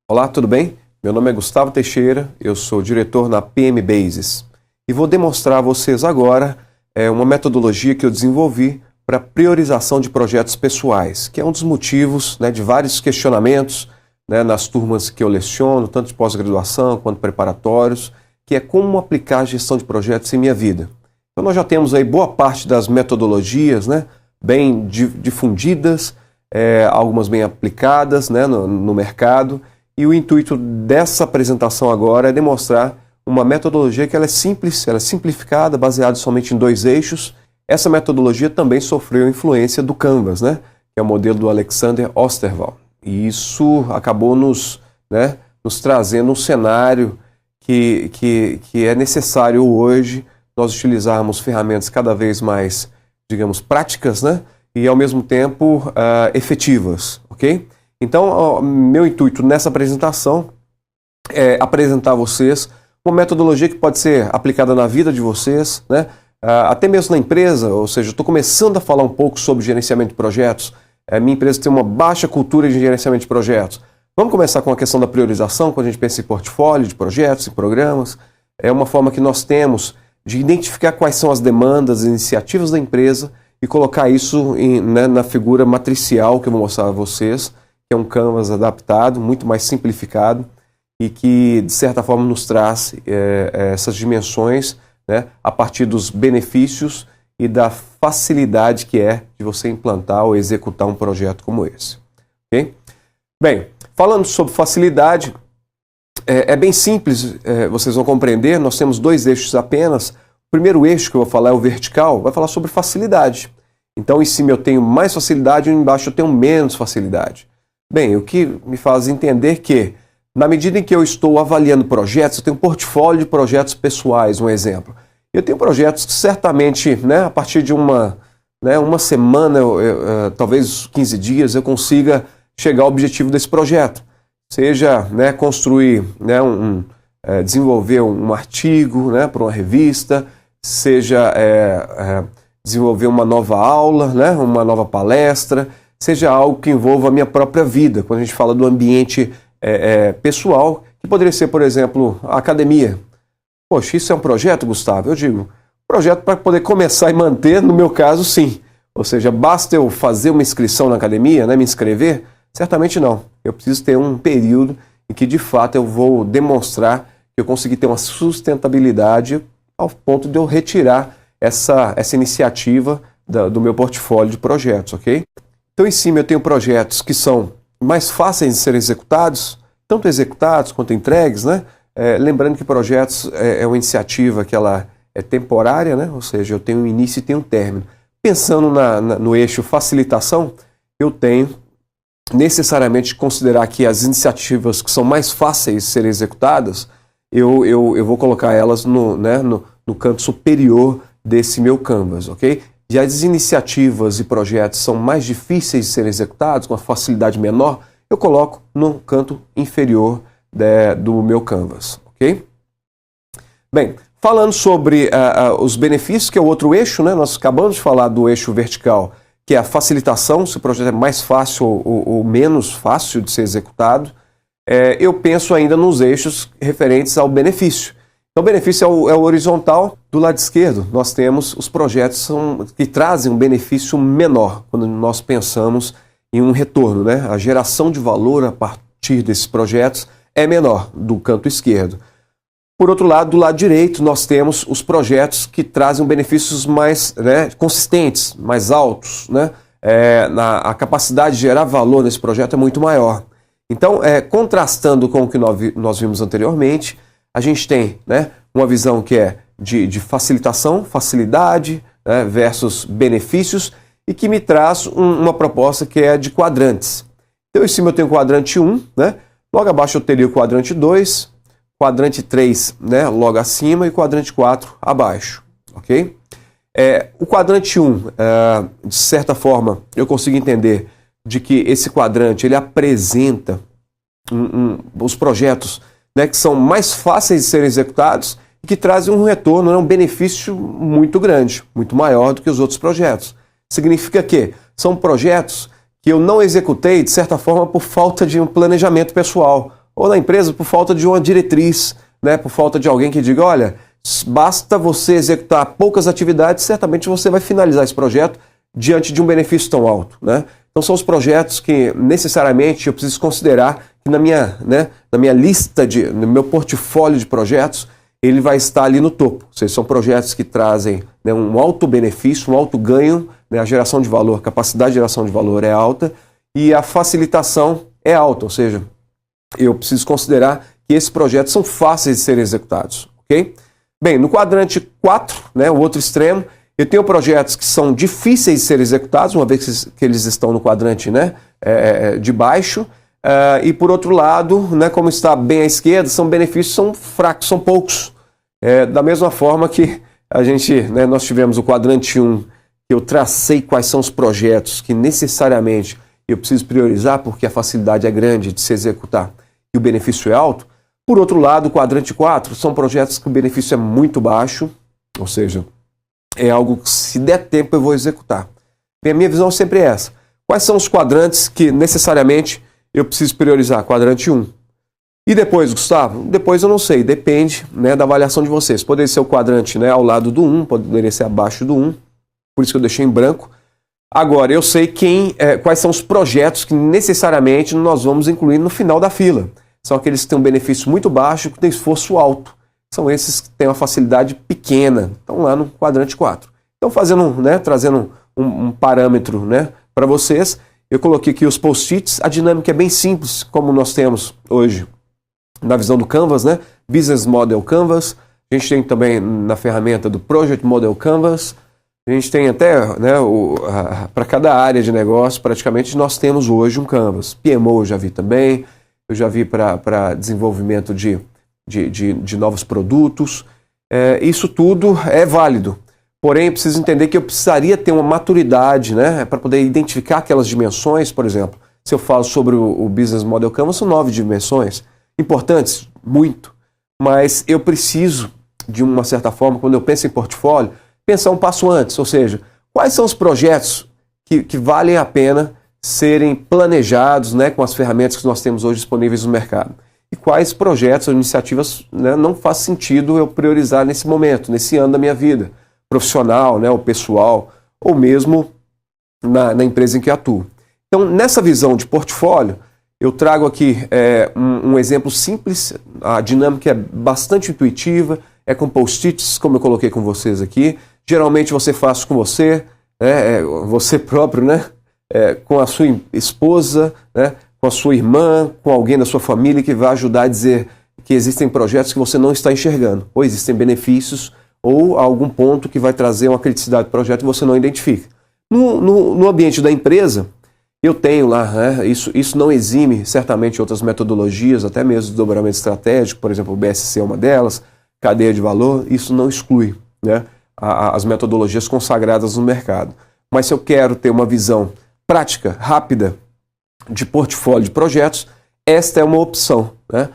Olá, tudo bem? Meu nome é Gustavo Teixeira, eu sou diretor na PM Basis e vou demonstrar a vocês agora uma metodologia que eu desenvolvi para priorização de projetos pessoais, que é um dos motivos de vários questionamentos nas turmas que eu leciono, tanto de pós-graduação quanto preparatórios, que é como aplicar a gestão de projetos em minha vida. Então nós já temos aí boa parte das metodologias bem difundidas, algumas bem aplicadas no mercado. E o intuito dessa apresentação agora é demonstrar uma metodologia que ela é simples, ela é simplificada, baseada somente em 2 eixos. Essa metodologia também sofreu influência do Canvas, que é o modelo do Alexander Osterwald. E isso acabou nos trazendo um cenário que é necessário hoje nós utilizarmos ferramentas cada vez mais, digamos, práticas, e ao mesmo tempo efetivas, ok? Então, meu intuito nessa apresentação é apresentar a vocês uma metodologia que pode ser aplicada na vida de vocês, até mesmo na empresa, ou seja, eu estou começando a falar um pouco sobre gerenciamento de projetos. Minha empresa tem uma baixa cultura de gerenciamento de projetos. Vamos começar com a questão da priorização, quando a gente pensa em portfólio de projetos e programas. É uma forma que nós temos de identificar quais são as demandas, as iniciativas da empresa e colocar isso na figura matricial que eu vou mostrar a vocês, que é um Canvas adaptado, muito mais simplificado e que, de certa forma, nos traz essas dimensões a partir dos benefícios e da facilidade que é de você implantar ou executar um projeto como esse. Okay? Bem, falando sobre facilidade, é bem simples, vocês vão compreender, nós temos 2 eixos apenas. O primeiro eixo que eu vou falar é o vertical, vai falar sobre facilidade. Então, em cima eu tenho mais facilidade e embaixo eu tenho menos facilidade. Bem, o que me faz entender que, na medida em que eu estou avaliando projetos, eu tenho um portfólio de projetos pessoais, um exemplo. Eu tenho projetos que certamente, a partir de uma semana, talvez 15 dias, eu consiga chegar ao objetivo desse projeto. Seja construir, desenvolver um artigo para uma revista, seja desenvolver uma nova aula, uma nova palestra, seja algo que envolva a minha própria vida, quando a gente fala do ambiente pessoal, que poderia ser, por exemplo, a academia. Poxa, isso é um projeto, Gustavo? Eu digo, projeto para poder começar e manter, no meu caso, sim. Ou seja, basta eu fazer uma inscrição na academia, me inscrever? Certamente não. Eu preciso ter um período em que, de fato, eu vou demonstrar que eu consegui ter uma sustentabilidade ao ponto de eu retirar essa iniciativa do meu portfólio de projetos, ok? Então, em cima eu tenho projetos que são mais fáceis de serem executados, tanto executados quanto entregues, lembrando que projetos é uma iniciativa que ela é temporária, ou seja, eu tenho um início e tenho um término. Pensando no eixo facilitação, eu tenho necessariamente que considerar que as iniciativas que são mais fáceis de serem executadas, eu vou colocar elas no canto superior desse meu Canvas, ok? E as iniciativas e projetos são mais difíceis de serem executados, com uma facilidade menor, eu coloco no canto inferior do meu Canvas, ok? Bem, falando sobre os benefícios, que é o outro eixo, nós acabamos de falar do eixo vertical, que é a facilitação, se o projeto é mais fácil ou menos fácil de ser executado. Eu penso ainda nos eixos referentes ao benefício. Então, o benefício é o horizontal. Do lado esquerdo, nós temos os projetos que trazem um benefício menor, quando nós pensamos em um retorno. A geração de valor a partir desses projetos é menor do canto esquerdo. Por outro lado, do lado direito, nós temos os projetos que trazem benefícios mais consistentes, mais altos. A capacidade de gerar valor nesse projeto é muito maior. Então, contrastando com o que nós vimos anteriormente, a gente tem uma visão que é de facilitação, facilidade versus benefícios e que me traz uma proposta que é de quadrantes. Então, em cima eu tenho o quadrante 1, logo abaixo eu teria o quadrante 2, quadrante 3 logo acima e quadrante 4 abaixo. Ok? O quadrante 1, de certa forma, eu consigo entender de que esse quadrante ele apresenta os projetos que são mais fáceis de serem executados e que trazem um retorno, um benefício muito grande, muito maior do que os outros projetos. Significa que são projetos que eu não executei, de certa forma, por falta de um planejamento pessoal, ou na empresa por falta de uma diretriz, né? Por falta de alguém que diga, olha, basta você executar poucas atividades, certamente você vai finalizar esse projeto diante de um benefício tão alto, né? Então são os projetos que necessariamente eu preciso considerar que na minha lista, no meu portfólio de projetos, ele vai estar ali no topo. Ou seja, são projetos que trazem, né, um alto benefício, um alto ganho, né, a geração de valor, a capacidade de geração de valor é alta e a facilitação é alta. Ou seja, eu preciso considerar que esses projetos são fáceis de serem executados. Okay? Bem, no quadrante 4, né, o outro extremo, eu tenho projetos que são difíceis de serem executados, uma vez que eles estão no quadrante, né, de baixo. E por outro lado, né, como está bem à esquerda, são benefícios são fracos, são poucos. Da mesma forma que nós tivemos o quadrante 1, que eu tracei quais são os projetos que necessariamente eu preciso priorizar porque a facilidade é grande de se executar e o benefício é alto. Por outro lado, o quadrante 4 são projetos que o benefício é muito baixo, ou seja, é algo que se der tempo eu vou executar. Bem, a minha visão sempre é essa. Quais são os quadrantes que necessariamente eu preciso priorizar? Quadrante 1. E depois, Gustavo? Depois eu não sei, depende, né, da avaliação de vocês. Poderia ser o quadrante, né, ao lado do 1, poderia ser abaixo do 1, por isso que eu deixei em branco. Agora, eu sei quais são os projetos que necessariamente nós vamos incluir no final da fila. São aqueles que têm um benefício muito baixo, que têm esforço alto. São esses que têm uma facilidade pequena. Estão lá no quadrante 4. Então, trazendo um parâmetro, né, para vocês, eu coloquei aqui os post-its. A dinâmica é bem simples, como nós temos hoje na visão do Canvas, né? Business Model Canvas. A gente tem também na ferramenta do Project Model Canvas. A gente tem até, né, para cada área de negócio, praticamente, nós temos hoje um Canvas. PMO eu já vi também. Eu já vi para desenvolvimento de novos produtos. Isso tudo é válido. Porém, eu preciso entender que eu precisaria ter uma maturidade, né, para poder identificar aquelas dimensões. Por exemplo, se eu falo sobre o Business Model Canvas, são 9 dimensões. Importantes? Muito. Mas eu preciso, de uma certa forma, quando eu penso em portfólio, pensar um passo antes. Ou seja, quais são os projetos que valem a pena serem planejados, né, com as ferramentas que nós temos hoje disponíveis no mercado. E quais projetos ou iniciativas, né, não faz sentido eu priorizar nesse momento, nesse ano da minha vida, profissional, né, ou pessoal, ou mesmo na empresa em que atuo. Então, nessa visão de portfólio, eu trago aqui um exemplo simples. A dinâmica é bastante intuitiva, é com post-its, como eu coloquei com vocês aqui. Geralmente você faz com você, né, você próprio, né, com a sua esposa, né, com a sua irmã, com alguém da sua família que vai ajudar a dizer que existem projetos que você não está enxergando, ou existem benefícios, ou algum ponto que vai trazer uma criticidade do projeto que você não identifica. No ambiente da empresa, eu tenho lá, né, isso não exime certamente outras metodologias, até mesmo desdobramento estratégico, por exemplo, o BSC é uma delas, cadeia de valor, isso não exclui, né, as metodologias consagradas no mercado. Mas se eu quero ter uma visão prática, rápida, de portfólio de projetos, esta é uma opção, né?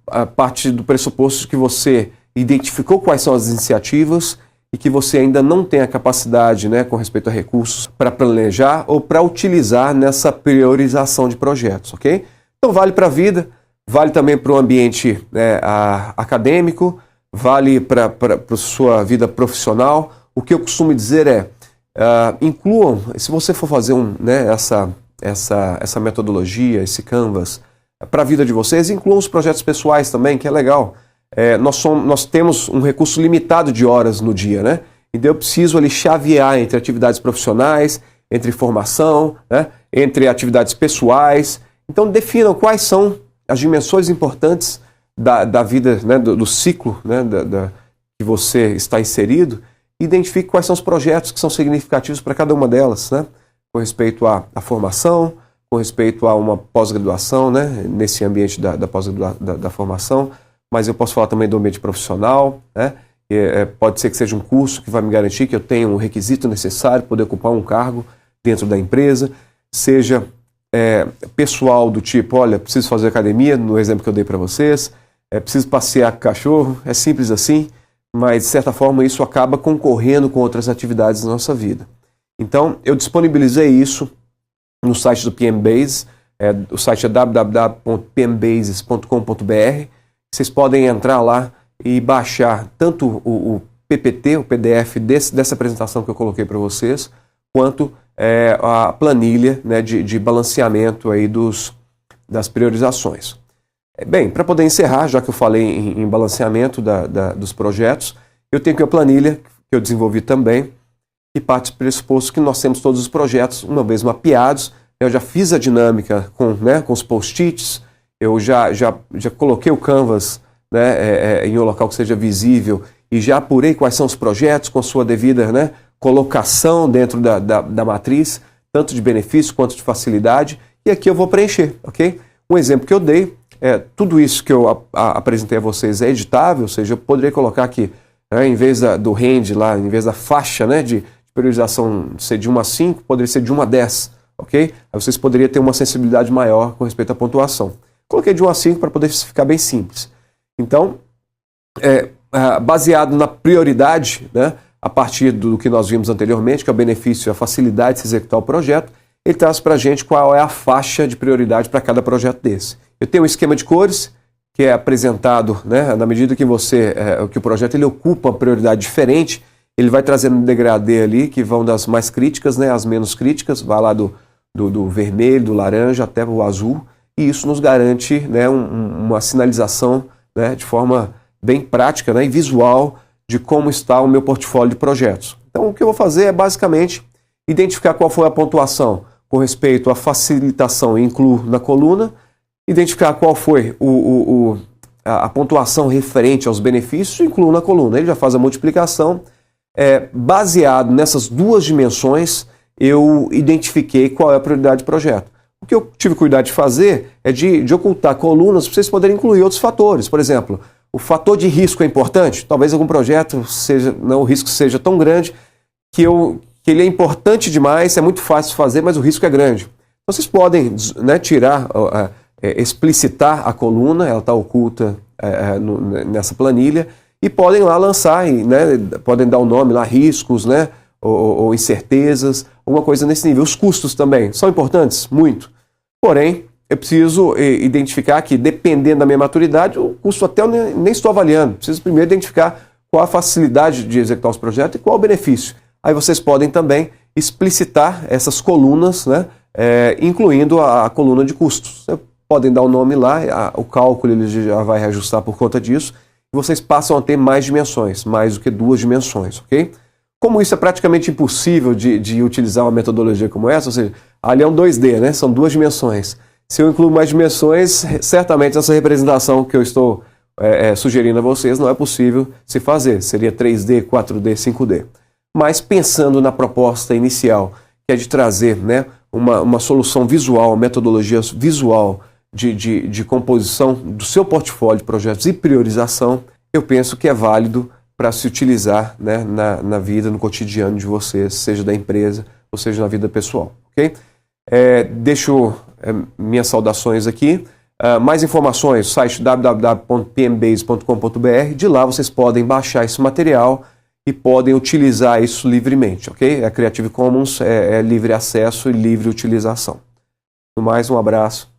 A partir do pressuposto que você identificou quais são as iniciativas e que você ainda não tem a capacidade, né, com respeito a recursos para planejar ou para utilizar nessa priorização de projetos, ok? Então vale para a vida, vale também para o ambiente, né, acadêmico, vale para a sua vida profissional. O que eu costumo dizer incluam, se você for fazer essa metodologia, esse Canvas, para a vida de vocês, incluam os projetos pessoais também, que é legal. Nós temos um recurso limitado de horas no dia, né? Então eu preciso ali chavear entre atividades profissionais, entre formação, né, entre atividades pessoais. Então definam quais são as dimensões importantes da vida, né, do ciclo, né, que você está inserido. Identifique quais são os projetos que são significativos para cada uma delas, né? Com respeito à formação, com respeito a uma pós-graduação, né, nesse ambiente da formação, mas eu posso falar também do ambiente profissional, né? Pode ser que seja um curso que vai me garantir que eu tenho um requisito necessário para poder ocupar um cargo dentro da empresa, seja pessoal do tipo, olha, preciso fazer academia, no exemplo que eu dei para vocês, preciso passear com o cachorro, é simples assim, mas de certa forma isso acaba concorrendo com outras atividades da nossa vida. Então, eu disponibilizei isso no site do PMBase, O site é www.pmbases.com.br. Vocês podem entrar lá e baixar tanto o PPT, o PDF dessa apresentação que eu coloquei para vocês, quanto a planilha, né, de balanceamento aí das priorizações. Bem, para poder encerrar, já que eu falei em balanceamento dos projetos, eu tenho aqui a planilha que eu desenvolvi também, que parte do pressuposto que nós temos todos os projetos uma vez mapeados. Eu já fiz a dinâmica com os post-its, eu já coloquei o Canvas, né, em um local que seja visível e já apurei quais são os projetos com sua devida, né, colocação dentro da matriz, tanto de benefício quanto de facilidade, e aqui eu vou preencher, ok? Um exemplo que eu dei, tudo isso que eu apresentei a vocês é editável, ou seja, eu poderia colocar aqui, né, em vez do range lá, em vez da faixa, né, de priorização ser de 1 a 5, poderia ser de 1 a 10, ok? Aí vocês poderiam ter uma sensibilidade maior com respeito à pontuação. Coloquei de 1 a 5 para poder ficar bem simples. Então, baseado na prioridade, né, a partir do que nós vimos anteriormente, que é o benefício e a facilidade de se executar o projeto, ele traz para a gente qual é a faixa de prioridade para cada projeto desse. Eu tenho um esquema de cores, que é apresentado, né, na medida que que o projeto ele ocupa uma prioridade diferente, ele vai trazendo um degradê ali, que vão das mais críticas, né, às menos críticas, vai lá do vermelho, do laranja até o azul, e isso nos garante, né, uma sinalização, né, de forma bem prática, né, e visual de como está o meu portfólio de projetos. Então o que eu vou fazer é basicamente identificar qual foi a pontuação com respeito à facilitação e incluo na coluna, identificar qual foi a pontuação referente aos benefícios e incluo na coluna. Ele já faz a multiplicação. Baseado nessas duas dimensões, eu identifiquei qual é a prioridade do projeto. O que eu tive cuidado de fazer é de ocultar colunas para vocês poderem incluir outros fatores. Por exemplo, o fator de risco é importante. Talvez algum projeto o risco seja tão grande que ele é importante demais, é muito fácil de fazer, mas o risco é grande. Então vocês podem, né, tirar, explicitar a coluna, ela está oculta nessa planilha, e podem lá lançar, né, podem dar o nome lá, riscos, né, ou incertezas, alguma coisa nesse nível. Os custos também são importantes? Muito. Porém, eu preciso identificar que, dependendo da minha maturidade, o custo até eu nem estou avaliando. Preciso primeiro identificar qual a facilidade de executar os projetos e qual o benefício. Aí vocês podem também explicitar essas colunas, né, incluindo a coluna de custos. Vocês podem dar o nome lá, o cálculo ele já vai reajustar por conta disso, e vocês passam a ter mais dimensões, mais do que 2 dimensões, ok? Como isso é praticamente impossível de utilizar uma metodologia como essa, ou seja, ali é um 2D, né? São 2 dimensões. Se eu incluo mais dimensões, certamente essa representação que eu estou sugerindo a vocês não é possível se fazer. Seria 3D, 4D, 5D. Mas pensando na proposta inicial, que é de trazer, né, uma solução visual, uma metodologia visual de composição do seu portfólio de projetos e priorização, eu penso que é válido para se utilizar, né, na vida, no cotidiano de vocês, seja da empresa ou seja na vida pessoal. Ok? Deixo minhas saudações aqui. Mais informações, site www.pmbase.com.br. De lá vocês podem baixar esse material e podem utilizar isso livremente, ok? A Creative Commons é livre acesso e livre utilização. No mais, um abraço.